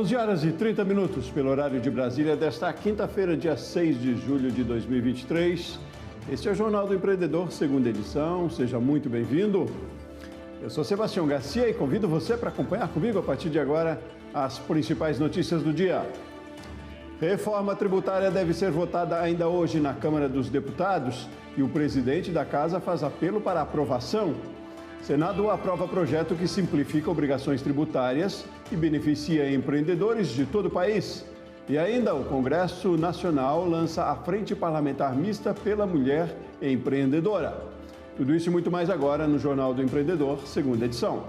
11 horas e 30 minutos pelo horário de Brasília desta quinta-feira, dia 6 de julho de 2023. Este é o Jornal do Empreendedor, segunda edição. Seja muito bem-vindo. Eu sou Sebastião Garcia e convido você para acompanhar comigo a partir de agora as principais notícias do dia. Reforma tributária deve ser votada ainda hoje na Câmara dos Deputados e o presidente da Casa faz apelo para aprovação. Senado aprova projeto que simplifica obrigações tributárias e beneficia empreendedores de todo o país. E ainda o Congresso Nacional lança a Frente Parlamentar Mista pela Mulher Empreendedora. Tudo isso e muito mais agora no Jornal do Empreendedor, segunda edição.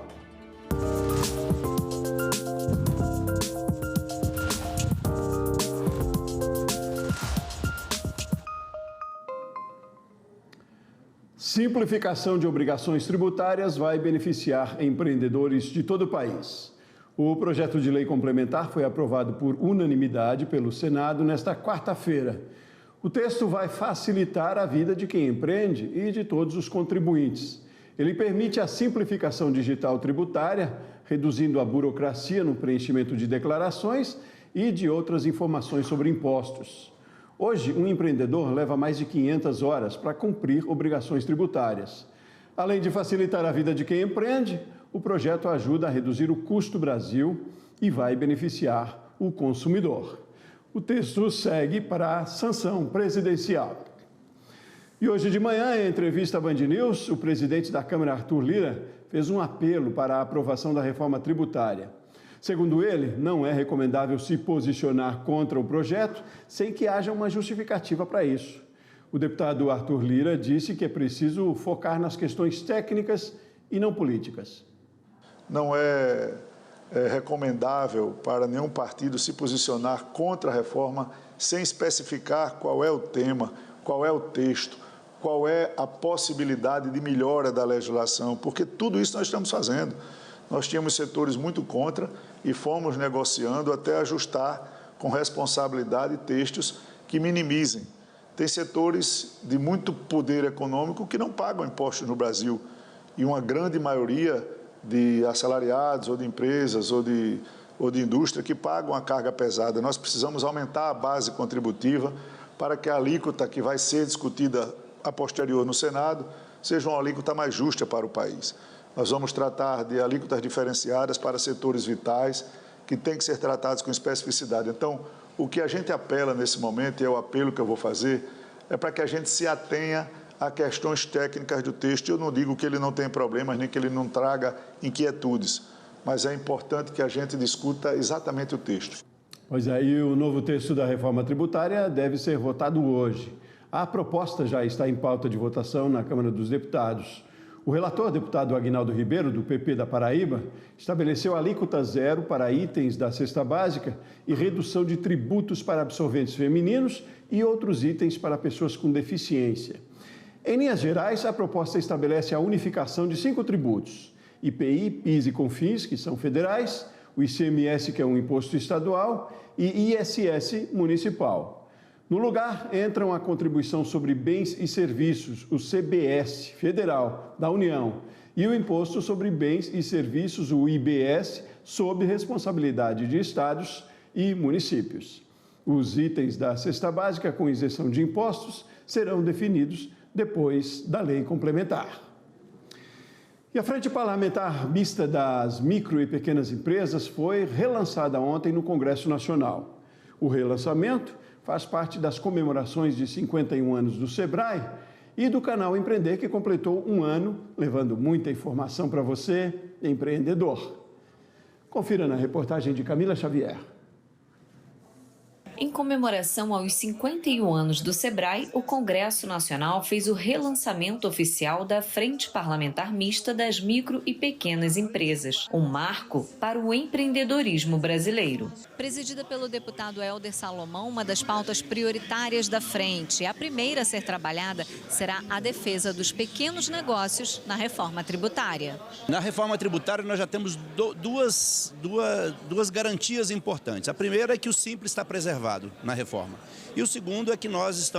Simplificação de obrigações tributárias vai beneficiar empreendedores de todo o país. O projeto de lei complementar foi aprovado por unanimidade pelo Senado nesta quarta-feira. O texto vai facilitar a vida de quem empreende e de todos os contribuintes. Ele permite a simplificação digital tributária, reduzindo a burocracia no preenchimento de declarações e de outras informações sobre impostos. Hoje, um empreendedor leva mais de 500 horas para cumprir obrigações tributárias. Além de facilitar a vida de quem empreende, o projeto ajuda a reduzir o custo Brasil e vai beneficiar o consumidor. O texto segue para a sanção presidencial. E hoje de manhã, em entrevista à Band News, o presidente da Câmara, Arthur Lira, fez um apelo para a aprovação da reforma tributária. Segundo ele, não é recomendável se posicionar contra o projeto sem que haja uma justificativa para isso. O deputado Arthur Lira disse que é preciso focar nas questões técnicas e não políticas. Não é recomendável para nenhum partido se posicionar contra a reforma sem especificar qual é o tema, qual é o texto, qual é a possibilidade de melhora da legislação, porque tudo isso nós estamos fazendo. Nós tínhamos setores muito contra e fomos negociando até ajustar com responsabilidade textos que minimizem. Tem setores de muito poder econômico que não pagam impostos no Brasil e uma grande maioria de assalariados ou de empresas ou de indústria que pagam a carga pesada. Nós precisamos aumentar a base contributiva para que a alíquota que vai ser discutida a posterior no Senado seja uma alíquota mais justa para o país. Nós vamos tratar de alíquotas diferenciadas para setores vitais que têm que ser tratados com especificidade. Então, o que a gente apela nesse momento, e é o apelo que eu vou fazer, é para que a gente se atenha a questões técnicas do texto. Eu não digo que ele não tem problemas, nem que ele não traga inquietudes, mas é importante que a gente discuta exatamente o texto. Pois é, e o novo texto da reforma tributária deve ser votado hoje. A proposta já está em pauta de votação na Câmara dos Deputados. O relator, deputado Aguinaldo Ribeiro, do PP da Paraíba, estabeleceu alíquota zero para itens da cesta básica e redução de tributos para absorventes femininos e outros itens para pessoas com deficiência. Em linhas gerais, a proposta estabelece a unificação de 5 tributos: IPI, PIS e COFINS, que são federais, o ICMS, que é um imposto estadual, e ISS municipal. No lugar, entram a contribuição sobre bens e serviços, o CBS, federal, da União, e o Imposto sobre Bens e Serviços, o IBS, sob responsabilidade de estados e municípios. Os itens da cesta básica com isenção de impostos serão definidos depois da lei complementar. E a Frente Parlamentar Mista das Micro e Pequenas Empresas foi relançada ontem no Congresso Nacional. O relançamento faz parte das comemorações de 51 anos do Sebrae e do canal Empreender, que completou um ano, levando muita informação para você, empreendedor. Confira na reportagem de Camila Xavier. Em comemoração aos 51 anos do Sebrae, o Congresso Nacional fez o relançamento oficial da Frente Parlamentar Mista das Micro e Pequenas Empresas, um marco para o empreendedorismo brasileiro. Presidida pelo deputado Helder Salomão, uma das pautas prioritárias da frente, a primeira a ser trabalhada será a defesa dos pequenos negócios na reforma tributária. Na reforma tributária nós já temos duas garantias importantes. A primeira é que o simples está preservado na reforma. E o segundo é que nós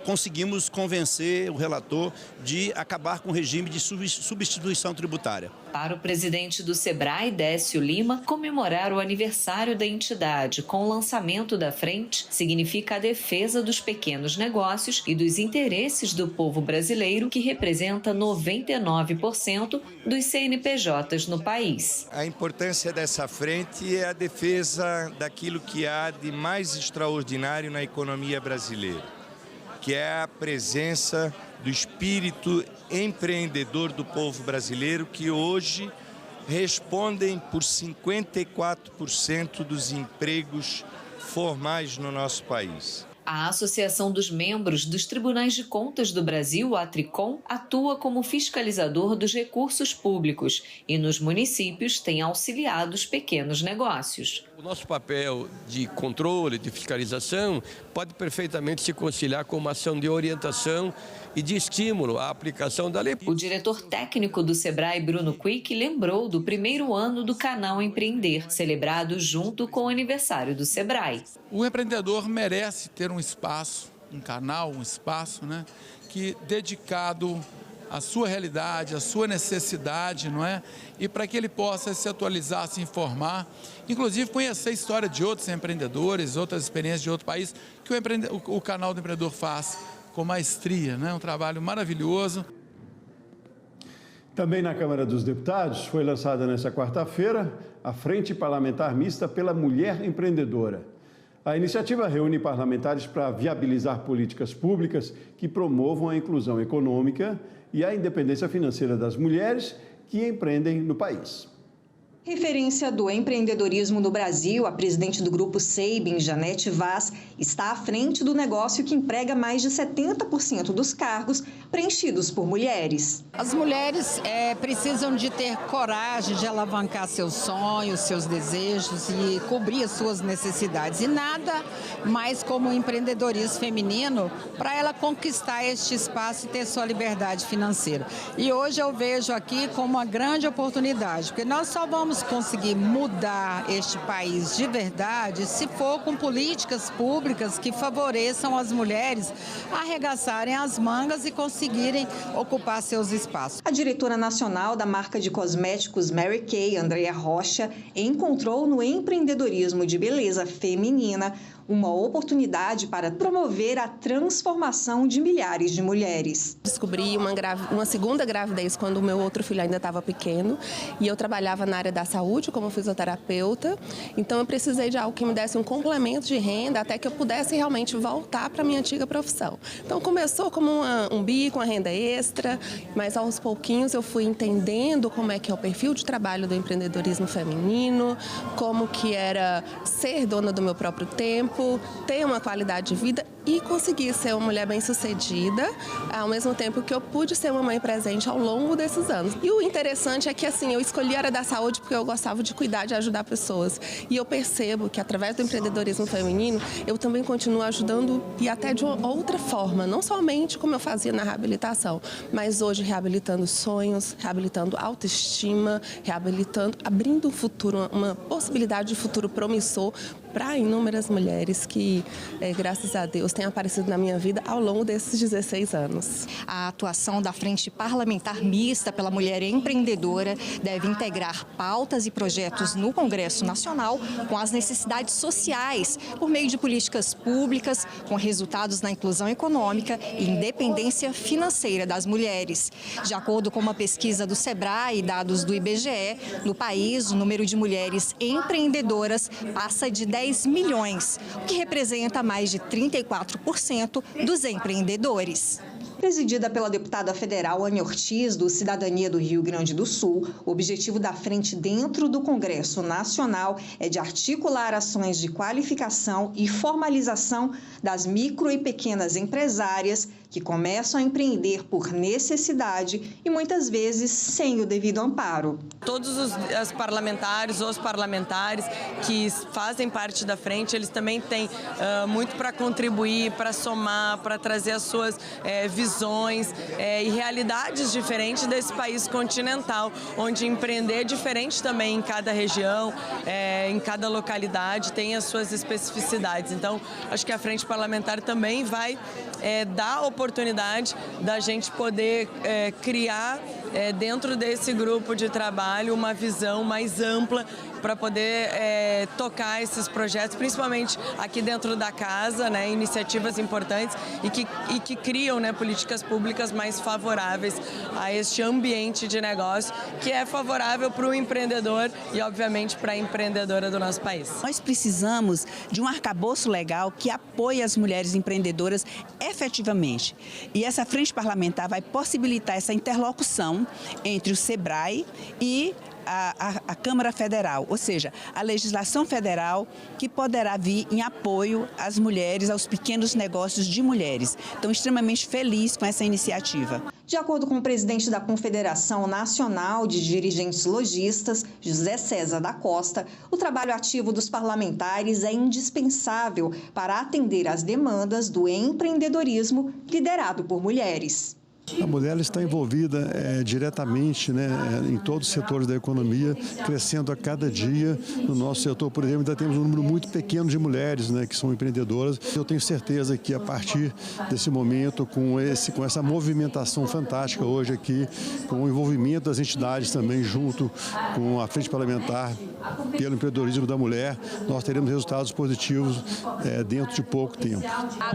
conseguimos convencer o relator de acabar com o regime de substituição tributária. Para o presidente do Sebrae, Décio Lima, comemorar o aniversário da entidade com o lançamento da frente significa a defesa dos pequenos negócios e dos interesses do povo brasileiro, que representa 99% dos CNPJs no país. A importância dessa frente é a defesa daquilo que há de mais extraordinário na economia brasileira, que é a presença do espírito empreendedor do povo brasileiro, que hoje respondem por 54% dos empregos formais no nosso país. A Associação dos Membros dos Tribunais de Contas do Brasil, a Tricom, atua como fiscalizador dos recursos públicos e nos municípios tem auxiliado os pequenos negócios. O nosso papel de controle, de fiscalização, pode perfeitamente se conciliar com uma ação de orientação e de estímulo à aplicação da lei. O diretor técnico do Sebrae, Bruno Quick, lembrou do primeiro ano do Canal Empreender, celebrado junto com o aniversário do Sebrae. O empreendedor merece ter um espaço, um canal, um espaço, que dedicado à sua realidade, à sua necessidade, não é? E para que ele possa se atualizar, se informar, inclusive conhecer a história de outros empreendedores, outras experiências de outro país, que o canal do empreendedor faz com maestria, um trabalho maravilhoso. Também na Câmara dos Deputados foi lançada nesta quarta-feira a Frente Parlamentar Mista pela Mulher Empreendedora. A iniciativa reúne parlamentares para viabilizar políticas públicas que promovam a inclusão econômica e a independência financeira das mulheres que empreendem no país. Referência do empreendedorismo no Brasil, a presidente do Grupo Sabin, Janete Vaz, está à frente do negócio que emprega mais de 70% dos cargos preenchidos por mulheres. As mulheres precisam de ter coragem de alavancar seus sonhos, seus desejos e cobrir as suas necessidades. E nada mais como o empreendedorismo feminino para ela conquistar este espaço e ter sua liberdade financeira. E hoje eu vejo aqui como uma grande oportunidade, porque nós só vamos conseguir mudar este país de verdade se for com políticas públicas que favoreçam as mulheres a arregaçarem as mangas e conseguirem ocupar seus espaços. A diretora nacional da marca de cosméticos Mary Kay, Andréa Rocha, encontrou no empreendedorismo de beleza feminina uma oportunidade para promover a transformação de milhares de mulheres. Descobri uma segunda gravidez quando o meu outro filho ainda estava pequeno e eu trabalhava na área da saúde como fisioterapeuta, então eu precisei de algo que me desse um complemento de renda até que eu pudesse realmente voltar para a minha antiga profissão. Então começou como um bico, uma renda extra, mas aos pouquinhos eu fui entendendo como é que é o perfil de trabalho do empreendedorismo feminino, como que era ser dona do meu próprio tempo, ter uma qualidade de vida e conseguir ser uma mulher bem-sucedida, ao mesmo tempo que eu pude ser uma mãe presente ao longo desses anos. E o interessante é que, assim, eu escolhi a área da saúde porque eu gostava de cuidar, de ajudar pessoas. E eu percebo que, através do empreendedorismo feminino, eu também continuo ajudando e até de uma outra forma, não somente como eu fazia na reabilitação, mas hoje reabilitando sonhos, reabilitando autoestima, abrindo um futuro, uma possibilidade de futuro promissor para inúmeras mulheres que, graças a Deus, têm aparecido na minha vida ao longo desses 16 anos. A atuação da Frente Parlamentar Mista pela Mulher Empreendedora deve integrar pautas e projetos no Congresso Nacional com as necessidades sociais, por meio de políticas públicas, com resultados na inclusão econômica e independência financeira das mulheres. De acordo com uma pesquisa do Sebrae e dados do IBGE, no país, o número de mulheres empreendedoras passa de 10 milhões, o que representa mais de 34% dos empreendedores. Presidida pela deputada federal Anny Ortiz, do Cidadania do Rio Grande do Sul, o objetivo da frente dentro do Congresso Nacional é de articular ações de qualificação e formalização das micro e pequenas empresárias que começam a empreender por necessidade e muitas vezes sem o devido amparo. Todos os parlamentares que fazem parte da frente, eles também têm muito para contribuir, para somar, para trazer as suas visões e realidades diferentes desse país continental, onde empreender é diferente também em cada região, em cada localidade, tem as suas especificidades. Então, acho que a frente parlamentar também vai dar a oportunidade da gente poder criar dentro desse grupo de trabalho, uma visão mais ampla para poder tocar esses projetos, principalmente aqui dentro da casa, né, iniciativas importantes e que criam, né, políticas públicas mais favoráveis a este ambiente de negócio, que é favorável para o empreendedor e, obviamente, para a empreendedora do nosso país. Nós precisamos de um arcabouço legal que apoie as mulheres empreendedoras efetivamente. E essa frente parlamentar vai possibilitar essa interlocução entre o SEBRAE e a Câmara Federal, ou seja, a legislação federal que poderá vir em apoio às mulheres, aos pequenos negócios de mulheres. Então, extremamente feliz com essa iniciativa. De acordo com o presidente da Confederação Nacional de Dirigentes Lojistas, José César da Costa, o trabalho ativo dos parlamentares é indispensável para atender às demandas do empreendedorismo liderado por mulheres. A mulher está envolvida diretamente, né, em todos os setores da economia, crescendo a cada dia. No nosso setor, por exemplo, ainda temos um número muito pequeno de mulheres, né, que são empreendedoras. Eu tenho certeza que a partir desse momento, com essa movimentação fantástica hoje aqui, com o envolvimento das entidades também junto com a Frente Parlamentar pelo Empreendedorismo da Mulher, nós teremos resultados positivos dentro de pouco tempo.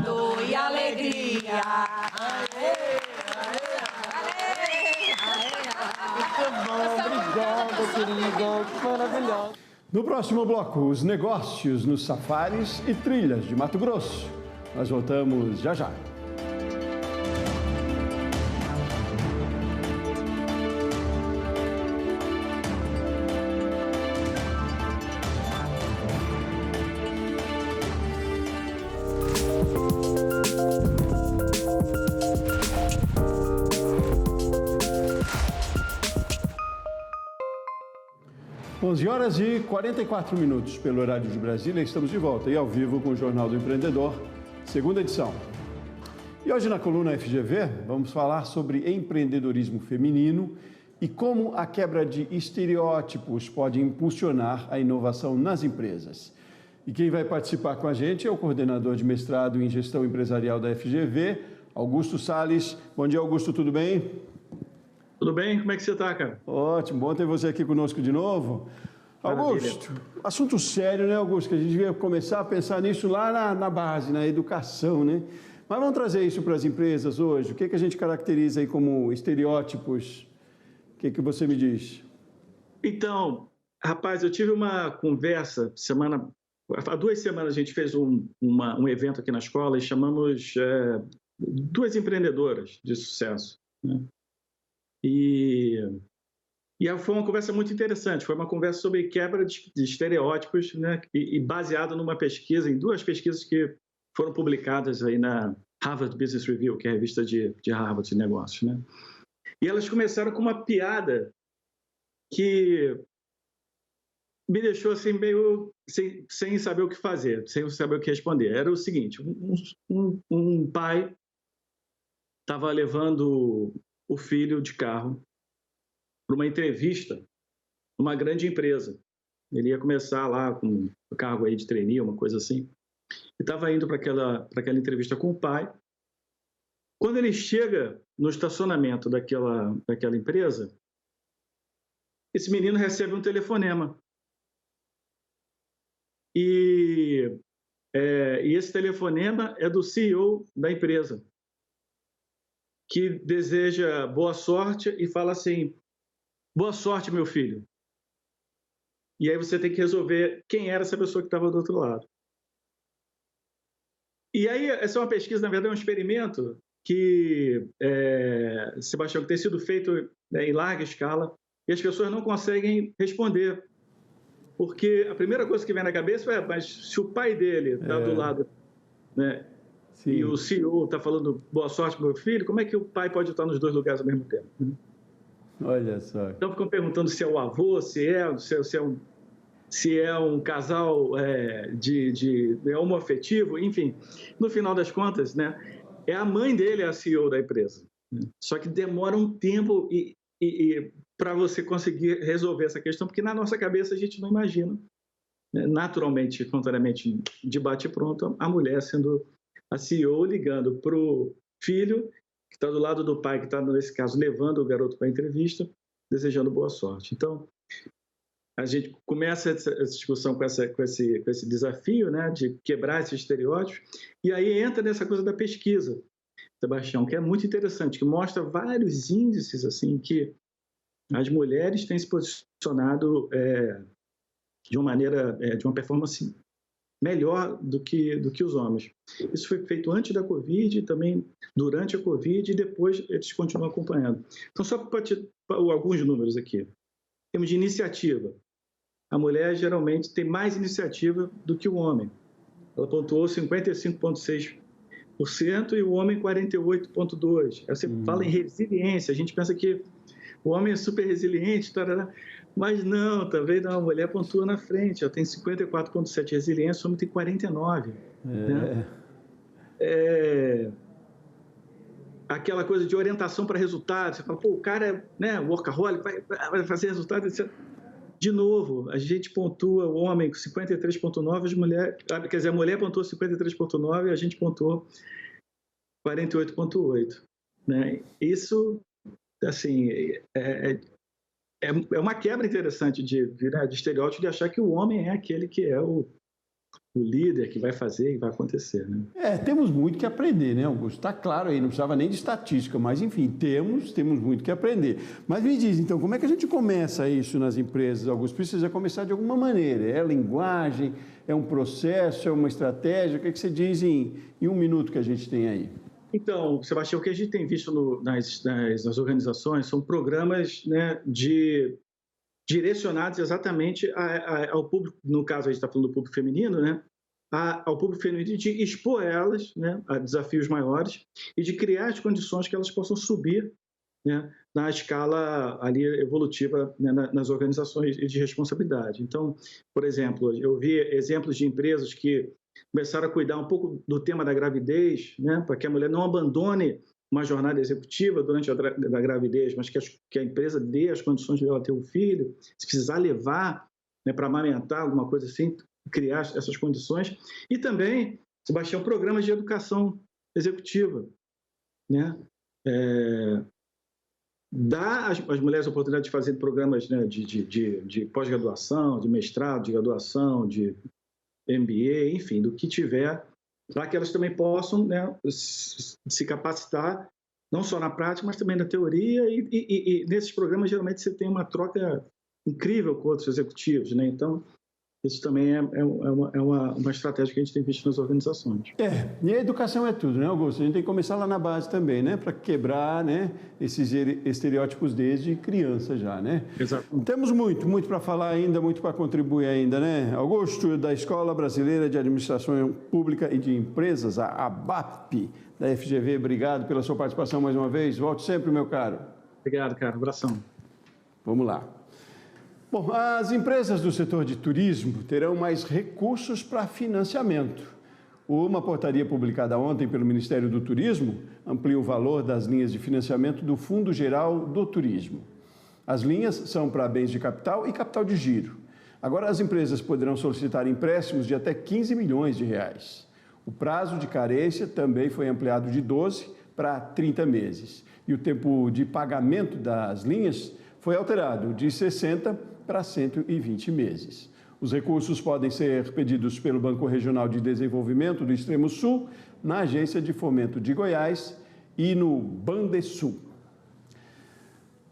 Dor e alegria. Obrigado, querido. Maravilhoso. No próximo bloco, os negócios nos safaris e trilhas de Mato Grosso. Nós voltamos já já. (11h44) pelo horário de Brasília, estamos de volta e ao vivo com o Jornal do Empreendedor, segunda edição. E hoje na coluna FGV vamos falar sobre empreendedorismo feminino e como a quebra de estereótipos pode impulsionar a inovação nas empresas. E quem vai participar com a gente é o coordenador de mestrado em gestão empresarial da FGV, Augusto Salles. Bom dia, Augusto, tudo bem? Tudo bem? Como é que você está, cara? Ótimo, bom ter você aqui conosco de novo. Augusto, assunto sério, né, Augusto? Que a gente devia começar a pensar nisso lá na base, na educação, né? Mas vamos trazer isso para as empresas hoje. O que a gente caracteriza aí como estereótipos? O que você me diz? Então, rapaz, eu tive uma conversa há 2 semanas a gente fez um evento aqui na escola e chamamos 2 empreendedoras de sucesso, né? E foi uma conversa muito interessante, foi uma conversa sobre quebra de estereótipos, né? E baseado numa pesquisa, em 2 pesquisas que foram publicadas aí na Harvard Business Review, que é a revista de Harvard de negócios, né? E elas começaram com uma piada que me deixou assim meio sem saber o que fazer, sem saber o que responder. Era o seguinte, um pai estava levando o filho de carro para uma entrevista numa grande empresa. Ele ia começar lá com um cargo aí de trainee, uma coisa assim. E estava indo para aquela entrevista com o pai. Quando ele chega no estacionamento daquela empresa, esse menino recebe um telefonema. E esse telefonema é do CEO da empresa, que deseja boa sorte e fala assim: boa sorte, meu filho. E aí você tem que resolver quem era essa pessoa que estava do outro lado. E aí, essa é uma pesquisa, na verdade, é um experimento que, Sebastião, que tem sido feito, né, em larga escala, e as pessoas não conseguem responder. Porque a primeira coisa que vem na cabeça é: mas se o pai dele está do lado, né? Sim. E o CEO está falando boa sorte, meu filho, como é que o pai pode estar nos 2 lugares ao mesmo tempo? Olha só. Então ficam perguntando se é o avô, se é um casal de homoafetivo, enfim. No final das contas, né, é a mãe dele a CEO da empresa. Só que demora um tempo para você conseguir resolver essa questão, porque na nossa cabeça a gente não imagina, né, naturalmente, espontaneamente, de bate pronto, a mulher sendo a CEO ligando para o filho, que está do lado do pai que está, nesse caso, levando o garoto para a entrevista, desejando boa sorte. Então, a gente começa essa discussão com esse desafio, né, de quebrar esses estereótipos, e aí entra nessa coisa da pesquisa, Sebastião, que é muito interessante, que mostra vários índices assim, que as mulheres têm se posicionado de uma maneira, de uma performance melhor do que os homens. Isso foi feito antes da Covid, também durante a Covid, e depois eles continuam acompanhando. Então, só para alguns números aqui. Em termos de iniciativa, a mulher geralmente tem mais iniciativa do que o homem. Ela pontuou 55,6% e o homem 48,2%. Você fala em resiliência, a gente pensa que o homem é super resiliente, tarará. Mas não, talvez não, a mulher pontua na frente, ela tem 54,7% de resiliência, o homem tem 49%. Né? Aquela coisa de orientação para resultados, você fala, pô, o cara é, né, workaholic, vai fazer resultado, etc. De novo, a gente pontua o homem com 53,9%, quer dizer, a mulher pontuou 53,9% e a gente pontuou 48,8%. Né? Isso, assim, é uma quebra interessante de estereótipo de achar que o homem é aquele que é o líder, que vai fazer e vai acontecer. Né? Temos muito que aprender, né, Augusto? Está claro aí, não precisava nem de estatística, mas, enfim, temos muito que aprender. Mas me diz, então, como é que a gente começa isso nas empresas, Augusto? Precisa começar de alguma maneira. É linguagem, é um processo, é uma estratégia? O que você diz em um minuto que a gente tem aí? Então, Sebastião, o que a gente tem visto nas organizações são programas, né, direcionados exatamente ao público, no caso a gente está falando do público feminino, né, ao público feminino, de expor elas, né, a desafios maiores e de criar as condições que elas possam subir, né, na escala ali evolutiva, né, nas organizações de responsabilidade. Então, por exemplo, eu vi exemplos de empresas que começaram a cuidar um pouco do tema da gravidez, né, para que a mulher não abandone uma jornada executiva durante a gravidez, mas que a empresa dê as condições de ela ter um filho, se precisar levar, né, para amamentar, alguma coisa assim, criar essas condições. E também, Sebastião, programas de educação executiva, né? Dá às mulheres a oportunidade de fazer programas, né, de pós-graduação, de mestrado, de graduação, de MBA, enfim, do que tiver, para que elas também possam, né, se capacitar, não só na prática, mas também na teoria, e nesses programas geralmente você tem uma troca incrível com outros executivos, né? Então, isso também é uma estratégia que a gente tem visto nas organizações. E a educação é tudo, né, Augusto? A gente tem que começar lá na base também, né? Para quebrar, né, esses estereótipos desde criança já, né? Exato. Temos muito para falar ainda, muito para contribuir ainda, né? Augusto, da Escola Brasileira de Administração Pública e de Empresas, a ABAP, da FGV, obrigado pela sua participação mais uma vez. Volte sempre, meu caro. Obrigado, cara. Abração. Vamos lá. Bom, as empresas do setor de turismo terão mais recursos para financiamento. Uma portaria publicada ontem pelo Ministério do Turismo amplia o valor das linhas de financiamento do Fundo Geral do Turismo. As linhas são para bens de capital e capital de giro. Agora, as empresas poderão solicitar empréstimos de até 15 milhões de reais. O prazo de carência também foi ampliado de 12 para 30 meses. E o tempo de pagamento das linhas foi alterado de 60 para 120 meses. Os recursos podem ser pedidos pelo Banco Regional de Desenvolvimento do Extremo Sul, na Agência de Fomento de Goiás e no Bandesul.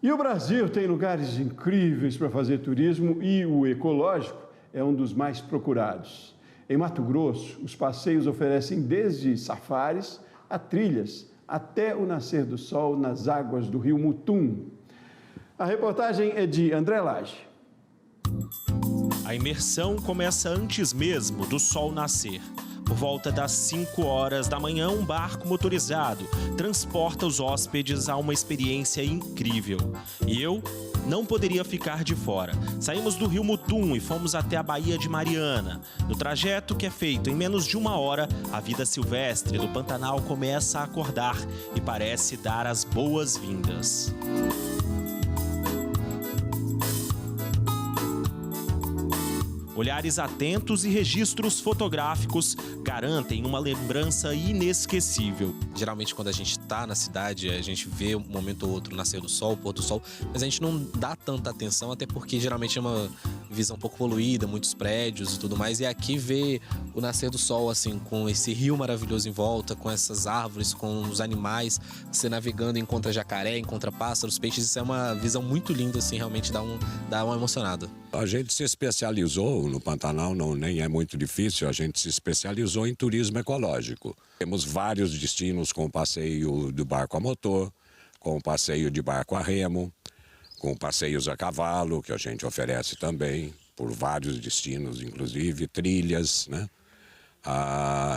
E o Brasil tem lugares incríveis para fazer turismo e o ecológico é um dos mais procurados. Em Mato Grosso, os passeios oferecem desde safaris a trilhas até o nascer do sol nas águas do rio Mutum. A reportagem é de André Lage. A imersão começa antes mesmo do sol nascer. Por volta das 5 horas da manhã, um barco motorizado transporta os hóspedes a uma experiência incrível. E eu não poderia ficar de fora. Saímos do rio Mutum e fomos até a Baía de Mariana. No trajeto, que é feito em menos de 1 hora, a vida silvestre do Pantanal começa a acordar e parece dar as boas-vindas. O Olhares atentos e registros fotográficos garantem uma lembrança inesquecível. Geralmente, quando a gente está na cidade, a gente vê um momento ou outro nascer do sol, pôr do sol, mas a gente não dá tanta atenção, até porque geralmente é uma visão um pouco poluída, muitos prédios e tudo mais. E aqui ver o nascer do sol, assim, com esse rio maravilhoso em volta, com essas árvores, com os animais, você navegando, encontra jacaré, encontra pássaros, peixes, isso é uma visão muito linda, assim, realmente dá uma emocionada. A gente se especializou no Pantanal, nem é muito difícil, a gente se especializou em turismo ecológico. Temos vários destinos com o passeio do barco a motor, com o passeio de barco a remo, com passeios a cavalo, que a gente oferece também, por vários destinos, inclusive trilhas, né?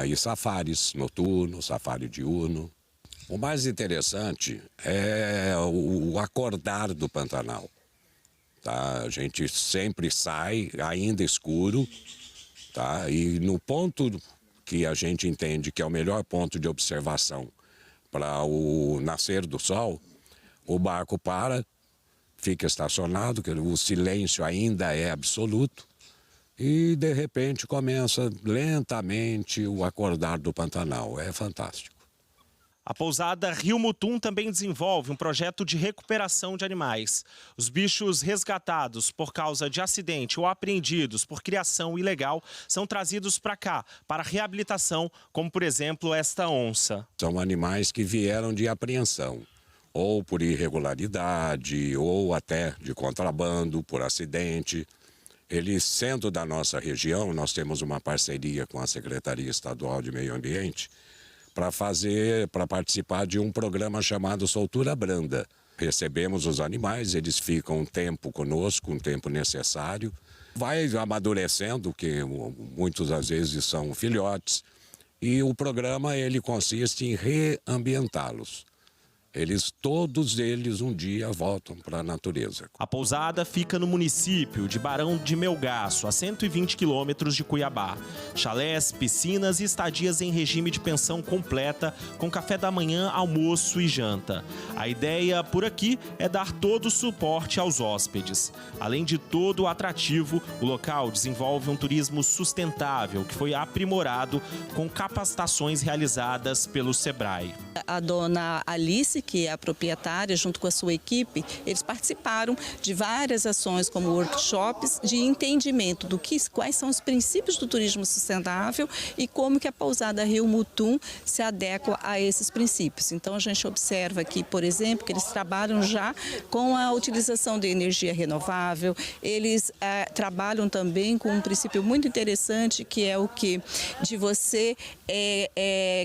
E safaris noturnos, safari diurno. O mais interessante é o acordar do Pantanal. Tá? A gente sempre sai, ainda escuro, tá? E no ponto que a gente entende que é o melhor ponto de observação para o nascer do sol, o barco para, fica estacionado, o silêncio ainda é absoluto, e de repente começa lentamente o acordar do Pantanal. É fantástico. A pousada Rio Mutum também desenvolve um projeto de recuperação de animais. Os bichos resgatados por causa de acidente ou apreendidos por criação ilegal são trazidos para cá, para reabilitação, como por exemplo esta onça. São animais que vieram de apreensão, ou por irregularidade, ou até de contrabando, por acidente. Eles, sendo da nossa região, nós temos uma parceria com a Secretaria Estadual de Meio Ambiente para participar de um programa chamado Soltura Branda. Recebemos os animais, eles ficam um tempo conosco, um tempo necessário. Vai amadurecendo, que muitas das vezes são filhotes, e o programa ele consiste em reambientá-los. Todos eles um dia voltam para a natureza. A pousada fica no município de Barão de Melgaço, a 120 quilômetros de Cuiabá. Chalés, piscinas e estadias em regime de pensão completa, com café da manhã, almoço e janta. A ideia por aqui é dar todo o suporte aos hóspedes. Além de todo o atrativo, o local desenvolve um turismo sustentável, que foi aprimorado com capacitações realizadas pelo Sebrae. A dona Alice, que é a proprietária, junto com a sua equipe, eles participaram de várias ações como workshops de entendimento quais são os princípios do turismo sustentável e como que a pousada Rio Mutum se adequa a esses princípios. Então a gente observa aqui, por exemplo, que eles trabalham já com a utilização de energia renovável, eles trabalham também com um princípio muito interessante, que é o que? De você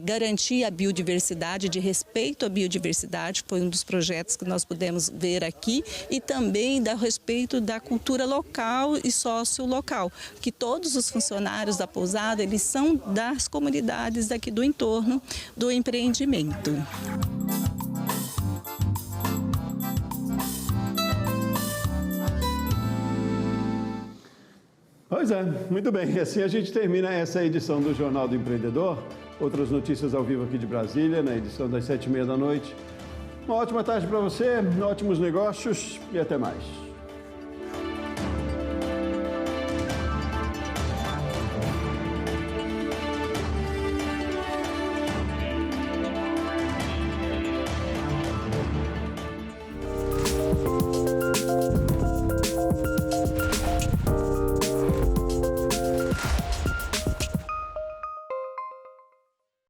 garantir a biodiversidade, de respeito à biodiversidade, foi um dos projetos que nós pudemos ver aqui, e também a respeito da cultura local e sociolocal, que todos os funcionários da pousada, eles são das comunidades daqui do entorno do empreendimento. Pois é, muito bem. Assim a gente termina essa edição do Jornal do Empreendedor. Outras notícias ao vivo aqui de Brasília, na edição das 7h30 da noite. Uma ótima tarde para você, ótimos negócios e até mais.